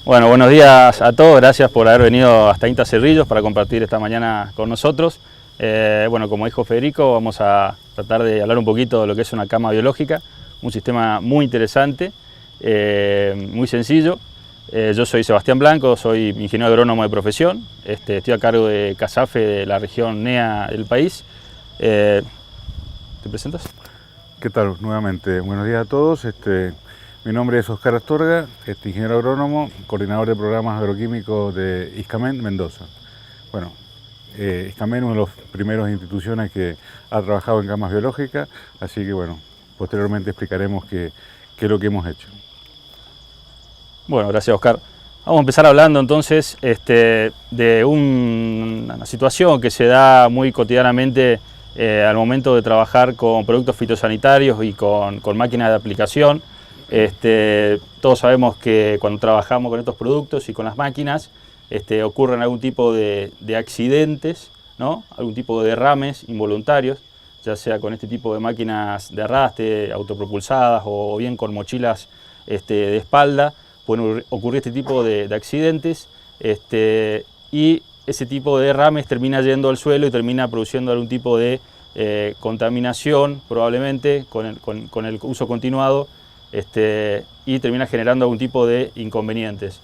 Bueno, buenos días a todos, gracias por haber venido hasta INTA Cerrillos para compartir esta mañana con nosotros. Bueno, como dijo Federico, vamos a tratar de hablar un poquito de lo que es una cama biológica, un sistema muy interesante, muy sencillo. Yo soy Sebastián Blanco, soy ingeniero agrónomo de profesión, estoy a cargo de CASAFE de la región NEA del país. ¿Te presentas? ¿Qué tal? Nuevamente, buenos días a todos. Mi nombre es Oscar Astorga, ingeniero agrónomo, coordinador de programas agroquímicos de ISCAMEN Mendoza. Bueno, ISCAMEN es una de las primeras instituciones que ha trabajado en camas biológicas, así que bueno, posteriormente explicaremos qué es lo que hemos hecho. Bueno, gracias Oscar. Vamos a empezar hablando entonces de una situación que se da muy cotidianamente al momento de trabajar con productos fitosanitarios y con máquinas de aplicación. Todos sabemos que cuando trabajamos con estos productos y con las máquinas ocurren algún tipo de accidentes, ¿no? Algún tipo de derrames involuntarios, ya sea con este tipo de máquinas de arrastre, autopropulsadas o bien con mochilas de espalda. Pueden ocurrir este tipo de accidentes y ese tipo de derrames termina yendo al suelo y termina produciendo algún tipo de contaminación, probablemente con el uso continuado, y termina generando algún tipo de inconvenientes.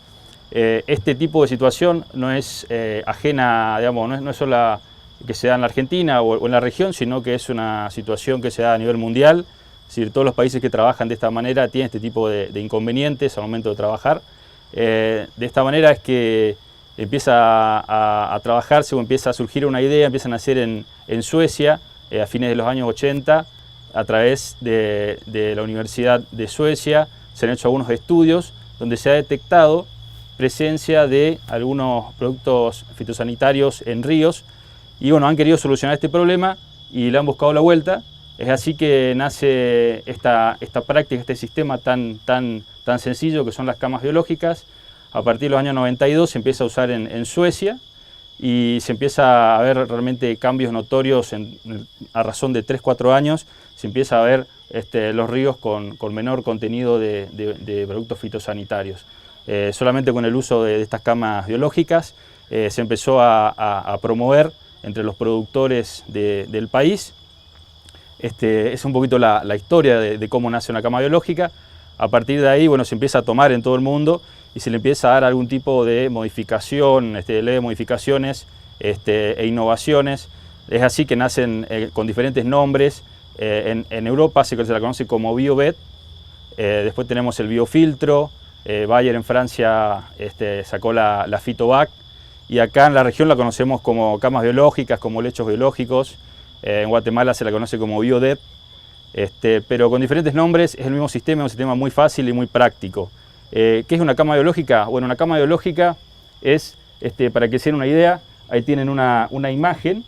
Este tipo de situación no es ajena, digamos, no es solo que se da en la Argentina o en la región, sino que es una situación que se da a nivel mundial. Es decir, todos los países que trabajan de esta manera tienen este tipo de inconvenientes al momento de trabajar. De esta manera es que empieza a trabajarse o empieza a surgir una idea, empiezan a hacer en Suecia a fines de los años 80, a través de la Universidad de Suecia, se han hecho algunos estudios donde se ha detectado presencia de algunos productos fitosanitarios en ríos y bueno, han querido solucionar este problema y le han buscado la vuelta. Es así que nace esta práctica, este sistema tan sencillo que son las camas biológicas. A partir de los años 92 se empieza a usar en Suecia y se empieza a ver realmente cambios notorios a razón de 3-4 años. Se empieza a ver los ríos con menor contenido de productos fitosanitarios. Solamente con el uso de estas camas biológicas se empezó a promover entre los productores del país. Es un poquito la historia de cómo nace una cama biológica. A partir de ahí, bueno, se empieza a tomar en todo el mundo y se le empieza a dar algún tipo de modificación, leve modificaciones e innovaciones. Es así que nacen con diferentes nombres. En Europa se la conoce como BioVet, después tenemos el biofiltro, Bayer en Francia sacó la Fitovac y acá en la región la conocemos como camas biológicas, como lechos biológicos. En Guatemala se la conoce como BioDep, pero con diferentes nombres. Es el mismo sistema, un sistema muy fácil y muy práctico. ¿Qué es una cama biológica? Bueno, una cama biológica es, para que se den una idea, ahí tienen una imagen,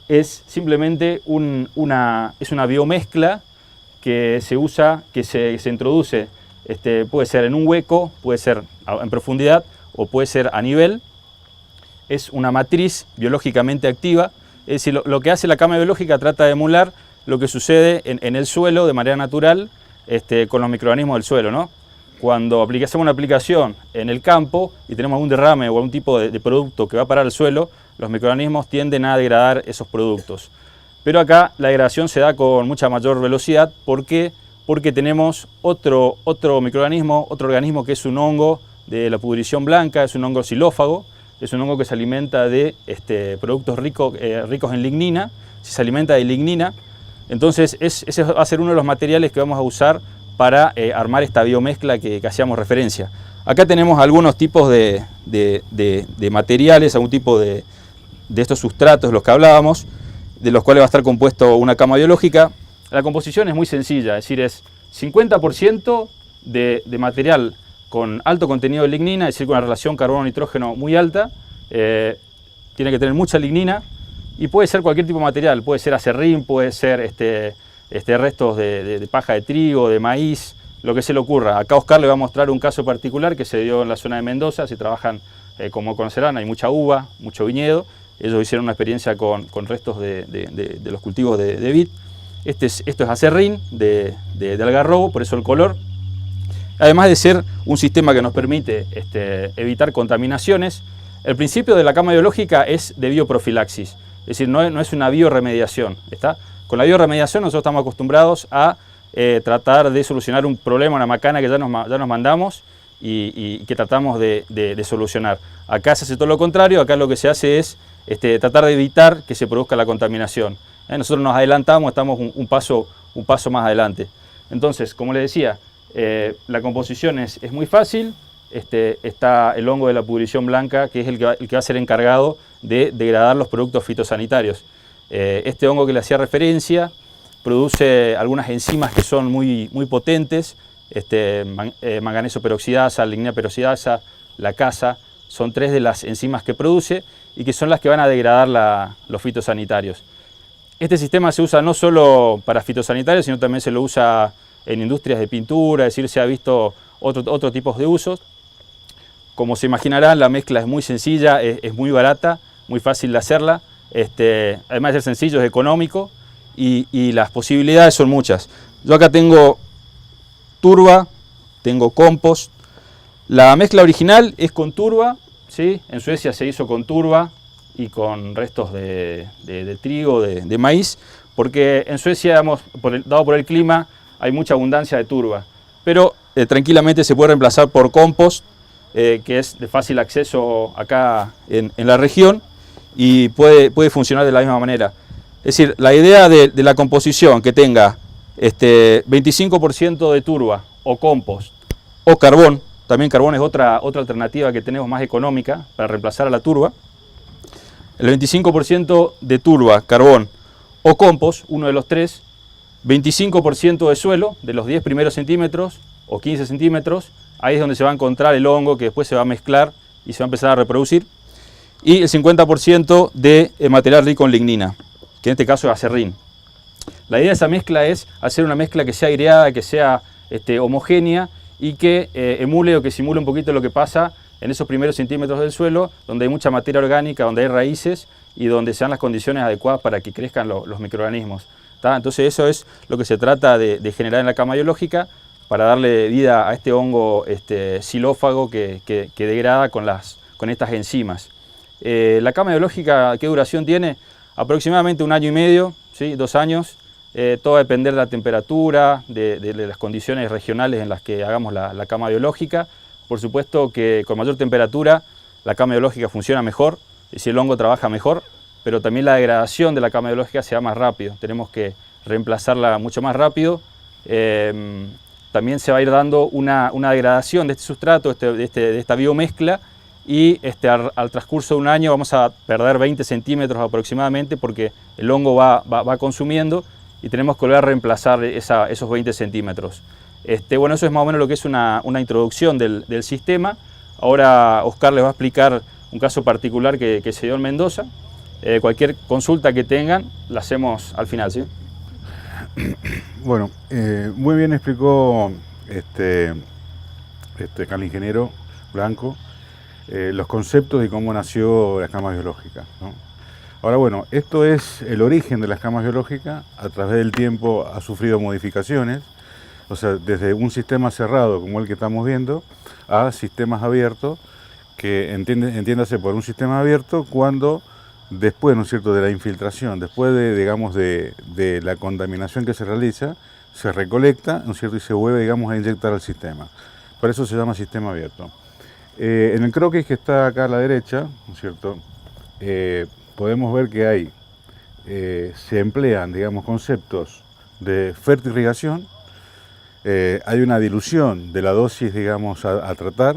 es simplemente una biomezcla que se usa, que se introduce, puede ser en un hueco, puede ser en profundidad o puede ser a nivel. Es una matriz biológicamente activa. Es decir, lo que hace la cama biológica trata de emular lo que sucede en el suelo de manera natural con los microorganismos del suelo, ¿no? Cuando hacemos una aplicación en el campo y tenemos algún derrame o algún tipo de producto que va a parar al suelo, los microorganismos tienden a degradar esos productos. Pero acá la degradación se da con mucha mayor velocidad. ¿Por qué? Porque tenemos otro microorganismo, otro organismo que es un hongo de la pudrición blanca, es un hongo xilófago. Es un hongo que se alimenta de productos ricos en lignina. Si se alimenta de lignina, entonces ese va a ser uno de los materiales que vamos a usar para armar esta biomezcla que hacíamos referencia. Acá tenemos algunos tipos de materiales, algún tipo de estos sustratos, los que hablábamos, de los cuales va a estar compuesto una cama biológica. La composición es muy sencilla, es decir, es 50% de material con alto contenido de lignina, es decir, con una relación carbono-nitrógeno muy alta. Tiene que tener mucha lignina y puede ser cualquier tipo de material, puede ser acerrín, puede ser restos de paja de trigo, de maíz, lo que se le ocurra. Acá Oscar le va a mostrar un caso particular que se dio en la zona de Mendoza. Se trabajan, como conocerán, hay mucha uva, mucho viñedo. Ellos hicieron una experiencia con restos de los cultivos de vid. Esto es acerrín de algarrobo, por eso el color. además de ser un sistema que nos permite evitar contaminaciones. El principio de la cama biológica es de bioprofilaxis, es decir, no es una bioremediación. ¿Está? Con la bioremediación nosotros estamos acostumbrados a tratar de solucionar un problema, una macana que ya nos mandamos y que tratamos de solucionar. Acá se hace todo lo contrario, acá lo que se hace es tratar de evitar que se produzca la contaminación. Nosotros nos adelantamos, estamos un paso más adelante. Entonces, como les decía, la composición es muy fácil. Está el hongo de la pudrición blanca, que es el que va a ser encargado de degradar los productos fitosanitarios. Este hongo que le hacía referencia produce algunas enzimas que son muy potentes, manganeso peroxidasa, lignina peroxidasa, la casa, son 3 de las enzimas que produce y que son las que van a degradar los fitosanitarios. Este sistema se usa no solo para fitosanitarios, sino también se lo usa en industrias de pintura, es decir, se ha visto otros tipos de usos. Como se imaginarán, la mezcla es muy sencilla, es muy barata, muy fácil de hacerla. Además de ser sencillo, es económico y las posibilidades son muchas. Yo acá tengo turba, tengo compost. La mezcla original es con turba, ¿sí? En Suecia se hizo con turba y con restos de trigo, de maíz, porque en Suecia, dado por el clima, hay mucha abundancia de turba. Pero tranquilamente se puede reemplazar por compost, que es de fácil acceso acá en la región y puede funcionar de la misma manera. Es decir, la idea de la composición que tenga 25% de turba o compost o carbón, también carbón es otra alternativa que tenemos más económica para reemplazar a la turba. El 25% de turba, carbón o compost, uno de los 3, 25% de suelo, de los 10 primeros centímetros o 15 centímetros, ahí es donde se va a encontrar el hongo que después se va a mezclar y se va a empezar a reproducir. Y el 50% de material rico en lignina, que en este caso es acerrín. La idea de esa mezcla es hacer una mezcla que sea aireada, que sea homogénea y que emule o que simule un poquito lo que pasa en esos primeros centímetros del suelo, donde hay mucha materia orgánica, donde hay raíces y donde sean las condiciones adecuadas para que crezcan los microorganismos. ¿Tá? Entonces eso es lo que se trata de generar en la cama biológica, para darle vida a este hongo xilófago que degrada con estas enzimas. La cama biológica, ¿qué duración tiene? Aproximadamente 1 año y medio, ¿sí? 2 años. Todo va a depender de la temperatura, de las condiciones regionales en las que hagamos la cama biológica. Por supuesto que con mayor temperatura la cama biológica funciona mejor, es decir, el hongo trabaja mejor, pero también la degradación de la cama biológica se da más rápido. Tenemos que reemplazarla mucho más rápido. También se va a ir dando una degradación de este sustrato, de esta biomezcla, y al transcurso de 1 año vamos a perder 20 centímetros aproximadamente porque el hongo va consumiendo y tenemos que volver a reemplazar esos 20 centímetros. Bueno, eso es más o menos lo que es una introducción del sistema. Ahora Oscar les va a explicar un caso particular que se dio en Mendoza. Cualquier consulta que tengan la hacemos al final, ¿sí? Bueno, muy bien explicó el ingeniero Blanco los conceptos y cómo nació la cama biológica, ¿no? Ahora bueno, esto es el origen de las camas biológicas. A través del tiempo ha sufrido modificaciones, o sea, desde un sistema cerrado como el que estamos viendo a sistemas abiertos, que entiéndase por un sistema abierto cuando después, ¿no es cierto?, de la infiltración, después de la contaminación que se realiza, se recolecta, ¿no es cierto?, y se vuelve, digamos, a inyectar al sistema. Por eso se llama sistema abierto. En el croquis que está acá a la derecha, ¿no es cierto?, podemos ver que se emplean, digamos, conceptos de fertirrigación, hay una dilución de la dosis, digamos, a tratar,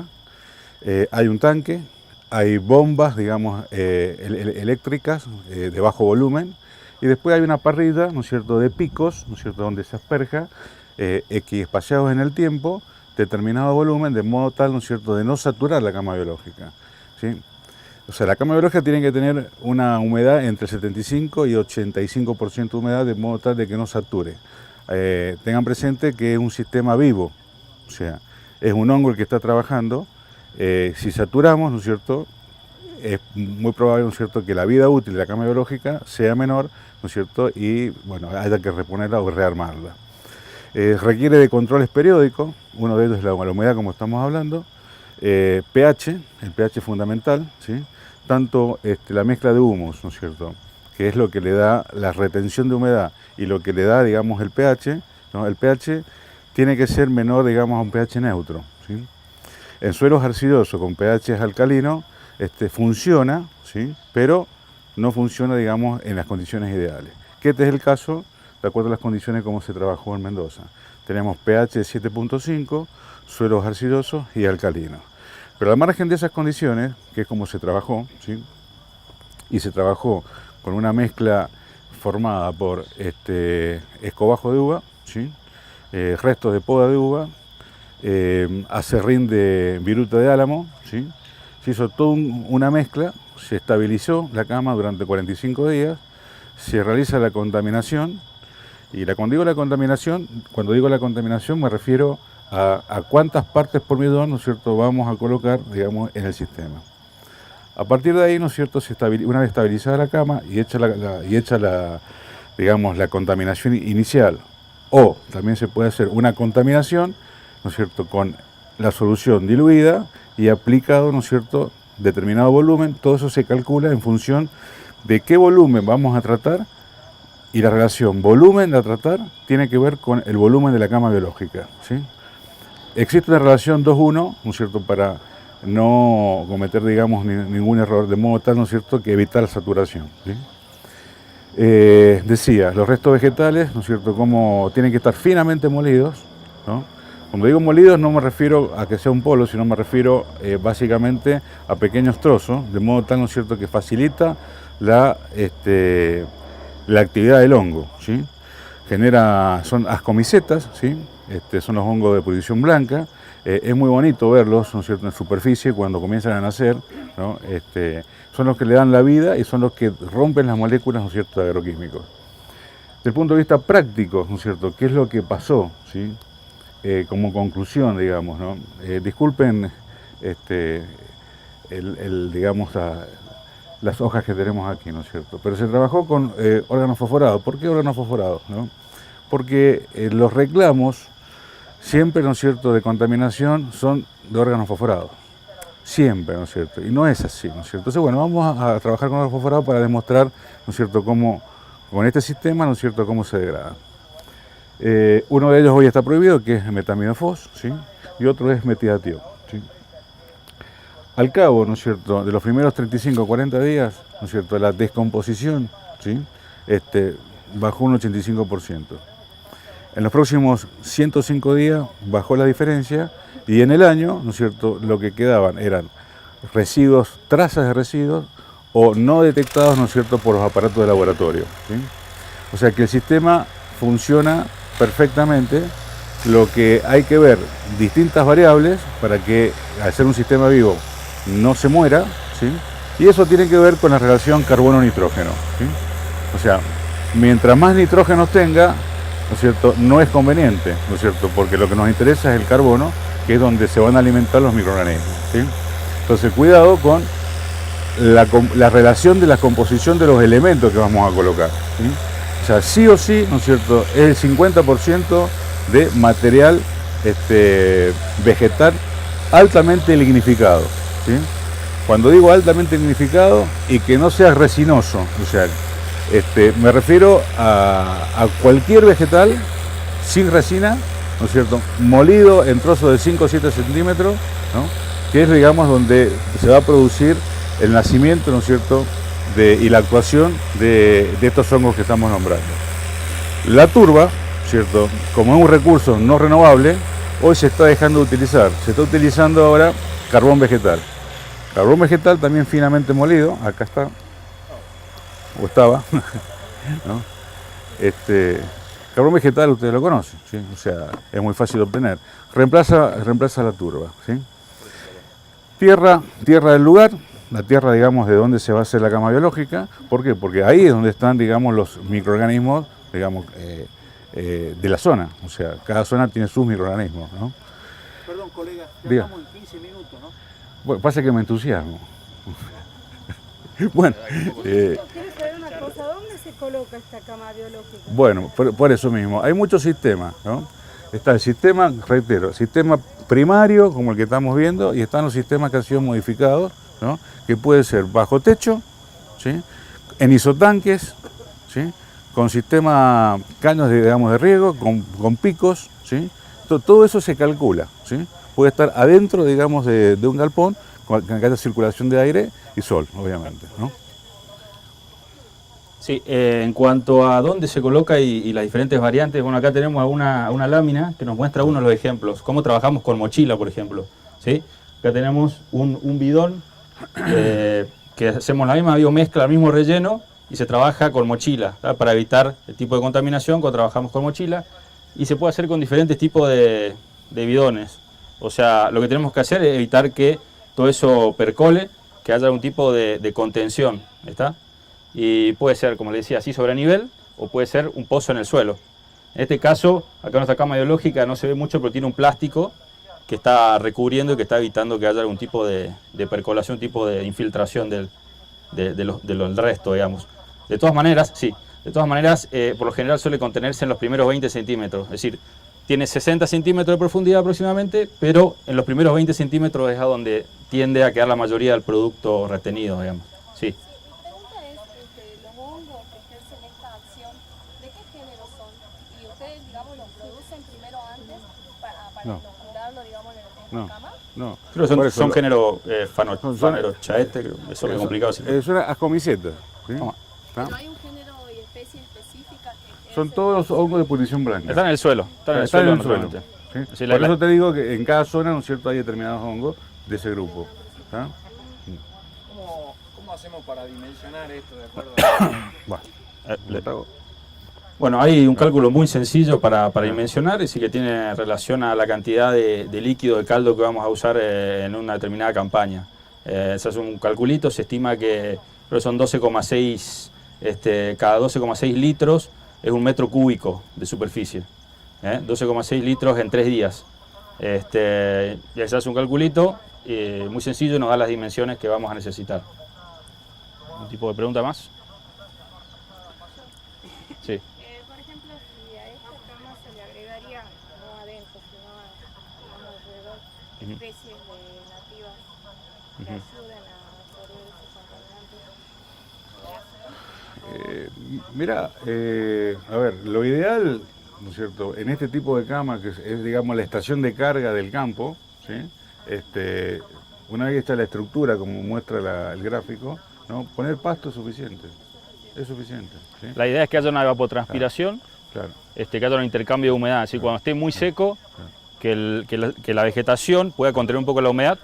hay un tanque, hay bombas, digamos, eléctricas de bajo volumen, y después hay una parrilla, ¿no es cierto?, de picos, ¿no es cierto?, donde se asperja espaciados en el tiempo, determinado volumen, de modo tal, ¿no es cierto?, de no saturar la cama biológica, ¿sí? O sea, la cama biológica tiene que tener una humedad entre 75 y 85% de humedad, de modo tal de que no sature. Tengan presente que es un sistema vivo, o sea, es un hongo el que está trabajando. Si saturamos, ¿no es cierto?, es muy probable, ¿no es cierto?, que la vida útil de la cama biológica sea menor, ¿no es cierto?, y bueno, haya que reponerla o rearmarla. Requiere de controles periódicos, uno de ellos es la humedad, como estamos hablando, pH, el pH es fundamental, ¿sí? Tanto la mezcla de humos, ¿no es cierto?, que es lo que le da la retención de humedad y lo que le da, digamos, el pH, ¿no? El pH tiene que ser menor, digamos, a un pH neutro, ¿sí? En suelos arcillosos con pH alcalino funciona, ¿sí? Pero no funciona, digamos, en las condiciones ideales. Que este es el caso, de acuerdo a las condiciones como se trabajó en Mendoza. Tenemos pH de 7.5, suelos arcillosos y alcalinos. Pero al margen de esas condiciones, que es como se trabajó, ¿sí? Y se trabajó con una mezcla formada por escobajo de uva, ¿sí? Restos de poda de uva, acerrín de viruta de álamo, ¿sí? Se hizo toda una mezcla, se estabilizó la cama durante 45 días, se realiza la contaminación, y cuando digo la contaminación me refiero a cuántas partes por millón, ¿no es cierto?, vamos a colocar, digamos, en el sistema. A partir de ahí, ¿no es cierto?, una vez estabilizada la cama y hecha digamos, la contaminación inicial, o también se puede hacer una contaminación, ¿no es cierto?, con la solución diluida y aplicado, ¿no es cierto?, determinado volumen. Todo eso se calcula en función de qué volumen vamos a tratar, y la relación volumen a tratar tiene que ver con el volumen de la cama biológica, ¿sí? Existe una relación 2:1, ¿no es cierto?, para no cometer, digamos, ningún error, de modo tal, ¿no es cierto?, que evitar la saturación, ¿sí? Decía, los restos vegetales, ¿no es cierto?, como tienen que estar finamente molidos, ¿no? Cuando digo molidos no me refiero a que sea un polvo, sino me refiero básicamente a pequeños trozos, de modo tal, ¿no es cierto?, que facilita la actividad del hongo, ¿sí? Son ascomicetas, ¿sí? Son los hongos de pudrición blanca. Es muy bonito verlos, ¿no es cierto?, en superficie cuando comienzan a nacer, ¿no? Son los que le dan la vida y son los que rompen las moléculas, ¿no es cierto?, de agroquímicos. Desde el punto de vista práctico, ¿no es cierto?, ¿qué es lo que pasó, ¿sí? Como conclusión, digamos, ¿no? Disculpen digamos, las hojas que tenemos aquí, ¿no es cierto?, pero se trabajó con órganos fosforados. ¿Por qué órganos fosforados, no? Porque los reclamos siempre, ¿no es cierto?, de contaminación son de órganos fosforados. Siempre, ¿no es cierto? Y no es así, ¿no es cierto? Entonces, bueno, vamos a trabajar con órganos fosforados para demostrar, ¿no es cierto?, cómo, con este sistema, ¿no es cierto?, cómo se degrada. Uno de ellos hoy está prohibido, que es metamidofos, ¿sí? Y otro es metidatio, ¿sí? Al cabo, ¿no es cierto?, de los primeros 35 o 40 días, ¿no es cierto?, la descomposición, ¿sí?, bajó un 85%. En los próximos 105 días bajó la diferencia, y en el año, ¿no es cierto?, lo que quedaban eran residuos, trazas de residuos o no detectados, ¿no es cierto?, por los aparatos de laboratorio, ¿sí? O sea que el sistema funciona perfectamente. Lo que hay que ver distintas variables para que, al ser un sistema vivo, no se muera, ¿sí? Y eso tiene que ver con la relación carbono-nitrógeno, ¿sí? O sea, mientras más nitrógenos tenga, ¿no es cierto?, no es conveniente, ¿no es cierto?, porque lo que nos interesa es el carbono, que es donde se van a alimentar los microorganismos, ¿sí? Entonces, cuidado con la relación de la composición de los elementos que vamos a colocar, ¿sí? O sea, sí o sí, ¿no es cierto?, es el 50% de material vegetal altamente lignificado, ¿sí? Cuando digo altamente lignificado y que no sea resinoso, o sea, me refiero a cualquier vegetal sin resina, ¿no es cierto?, molido en trozos de 5 o 7 centímetros, ¿no?, que es, digamos, donde se va a producir el nacimiento, ¿no es cierto?, y la actuación de estos hongos que estamos nombrando. La turba, ¿cierto?, como es un recurso no renovable, hoy se está dejando de utilizar. Se está utilizando ahora carbón vegetal. Carbón vegetal también finamente molido, acá está, o estaba, ¿no? Carbón vegetal ustedes lo conocen, ¿sí? O sea, es muy fácil de obtener. Reemplaza la turba, ¿sí? Tierra del lugar, la tierra, digamos, de donde se va a hacer la cama biológica. ¿Por qué? Porque ahí es donde están, digamos, los microorganismos, digamos, de la zona. O sea, cada zona tiene sus microorganismos, ¿no? Perdón, colega, ya Diga. estamos en 15 minutos, ¿no? Bueno, pasa que me entusiasmo. Bueno, Quiero saber una cosa, ¿dónde se coloca esta cama biológica? bueno, por eso mismo, hay muchos sistemas, ¿no? Está el sistema, reitero, sistema primario, como el que estamos viendo, y están los sistemas que han sido modificados, ¿no? Que puede ser bajo techo, ¿sí? En isotanques, ¿sí? Con sistema caños de riego, con picos, ¿sí? Todo eso se calcula, ¿sí? Puede estar adentro, digamos, de un galpón, con que haya circulación de aire y sol, obviamente, ¿no? Sí, en cuanto a dónde se coloca y las diferentes variantes, bueno, acá tenemos una lámina que nos muestra uno de los ejemplos, cómo trabajamos con mochila, por ejemplo, ¿sí? Acá tenemos un bidón que hacemos la misma biomezcla, el mismo relleno, y se trabaja con mochila, ¿tá? Para evitar el tipo de contaminación cuando trabajamos con mochila, y se puede hacer con diferentes tipos de bidones. O sea, lo que tenemos que hacer es evitar que todo eso percole, que haya algún tipo de contención, ¿está? Y puede ser, como le decía, así sobre nivel, o puede ser un pozo en el suelo. En este caso, acá en nuestra cama biológica no se ve mucho, pero tiene un plástico que está recubriendo y que está evitando que haya algún tipo de percolación, un tipo de infiltración del resto, digamos. De todas maneras, sí, por lo general suele contenerse en los primeros 20 centímetros, es decir, tiene 60 centímetros de profundidad aproximadamente, pero en los primeros 20 centímetros es a donde tiende a quedar la mayoría del producto retenido, digamos. Sí. Mi pregunta es, los hongos que ejercen esta acción, ¿de qué género son? Y ustedes, digamos, los producen primero antes para No. inocularlo, digamos, en No. la cama. No. Creo que son género Son- Phanerochaete, creo, eso es complicado decirlo. Es una ascomiceta, ¿sí? Toma. ¿Está? ¿No hay un género y especie específica que Son ejercen todos los esta hongos de punición blanca. Están en el suelo, Están en el suelo. naturalmente. ¿Sí? Sí, Por eso te digo que en cada zona, ¿no es cierto?, hay determinados hongos de ese grupo. ¿Está? ¿Cómo hacemos para dimensionar esto de acuerdo Bueno, Le- te hago- Bueno, hay un cálculo muy sencillo para dimensionar, es decir, que tiene relación a la cantidad de líquido, de caldo que vamos a usar en una determinada campaña. Se hace un calculito, se estima que creo que son 12,6, cada 12,6 litros es un metro cúbico de superficie. 12,6 litros en 3 días. Ya se hace un calculito muy sencillo, nos da las dimensiones que vamos a necesitar. ¿Un tipo de pregunta más? Sí. Por ejemplo, si a esta cama se le agregaría, no adentro, sino digamos, alrededor, especies nativas que ayuden a absorber esos contaminantes. Mira, a ver, lo ideal, ¿no es cierto?, en este tipo de cama, que es, digamos, la estación de carga del campo, ¿sí? Una vez que está la estructura, como muestra el gráfico, ¿no?, poner pasto es suficiente. Es suficiente. ¿Sí? La idea es que haya una evapotranspiración, Claro. que haya un intercambio de humedad, así cuando esté muy seco, que la vegetación pueda contener un poco la humedad.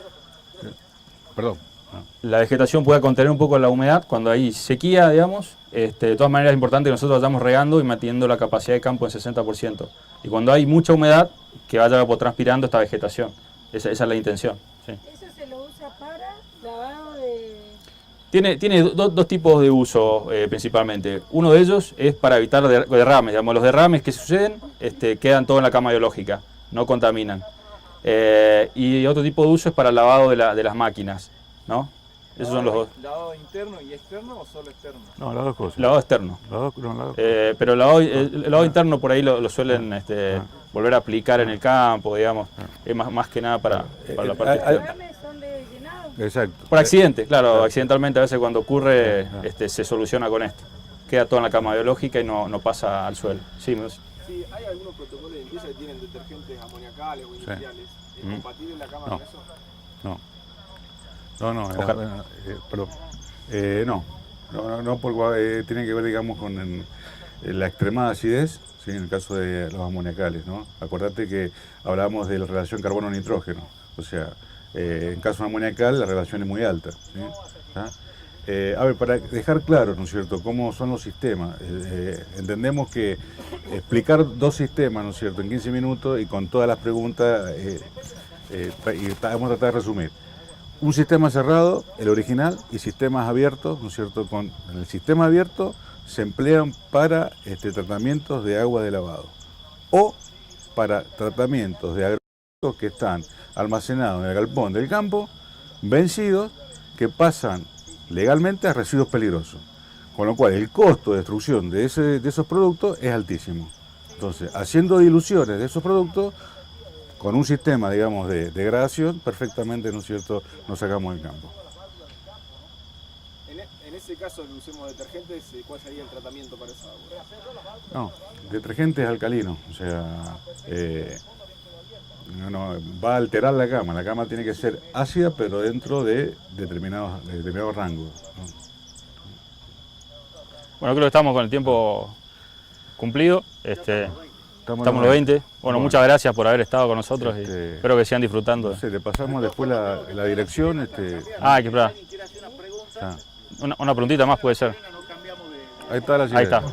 Perdón. No. La vegetación pueda contener un poco la humedad cuando hay sequía, digamos. De todas maneras es importante que nosotros vayamos regando y manteniendo la capacidad de campo en 60%. Y cuando hay mucha humedad, que vaya evapotranspirando esta vegetación. Esa es la intención. Sí. ¿Eso se lo usa para lavado de...? Tiene dos tipos de uso principalmente. Uno de ellos es para evitar derrames. Digamos, los derrames que suceden quedan todo en la cama biológica, no contaminan. Y otro tipo de uso es para el lavado de las máquinas, ¿no? Esos son los dos. ¿Lavado interno y externo o solo externo? No, las dos cosas. Lavado externo. Las dos. Pero el lavado interno por ahí lo suelen volver a aplicar en el campo, digamos. Es más que nada para la parte externa. ¿Los rames son de llenado? Exacto. Por accidente, claro, accidentalmente a veces cuando ocurre se soluciona con esto. Queda todo en la cama biológica y no pasa al suelo. Sí, Sí, hay algunos protocolos de limpieza que tienen detergentes amoniacales o industriales. ¿Es compatible la cama No. con eso? No, perdón. No, porque tiene que ver, digamos, con la extremada acidez, ¿sí?, en el caso de los amoniacales, ¿no? Acordate que hablábamos de la relación carbono-nitrógeno, o sea, en caso amoniacal la relación es muy alta, ¿sí? ¿Ah? A ver, para dejar claro, ¿no es cierto?, cómo son los sistemas, entendemos que explicar dos sistemas, ¿no es cierto?, en 15 minutos y con todas las preguntas, vamos a tratar de resumir. Un sistema cerrado, el original, y sistemas abiertos, ¿no es cierto? En el sistema abierto se emplean para tratamientos de agua de lavado o para tratamientos de agroquímicos que están almacenados en el galpón del campo, vencidos, que pasan legalmente a residuos peligrosos. Con lo cual el costo de destrucción de esos productos es altísimo. Entonces, haciendo diluciones de esos productos, con un sistema, digamos, de degradación, perfectamente, ¿no es cierto?, nos sacamos del campo. En ese caso que usemos detergentes, ¿cuál sería el tratamiento para esa agua? No, detergente es alcalino, o sea, no va a alterar la cama tiene que ser ácida, pero dentro de determinados rangos, ¿no? Bueno, creo que estamos con el tiempo cumplido. Estamos en los 20. Bueno, muchas gracias por haber estado con nosotros y espero que sigan disfrutando. No sé, le pasamos después la dirección. Ah, qué prueba. Una preguntita más puede ser. Ahí está la Ahí está.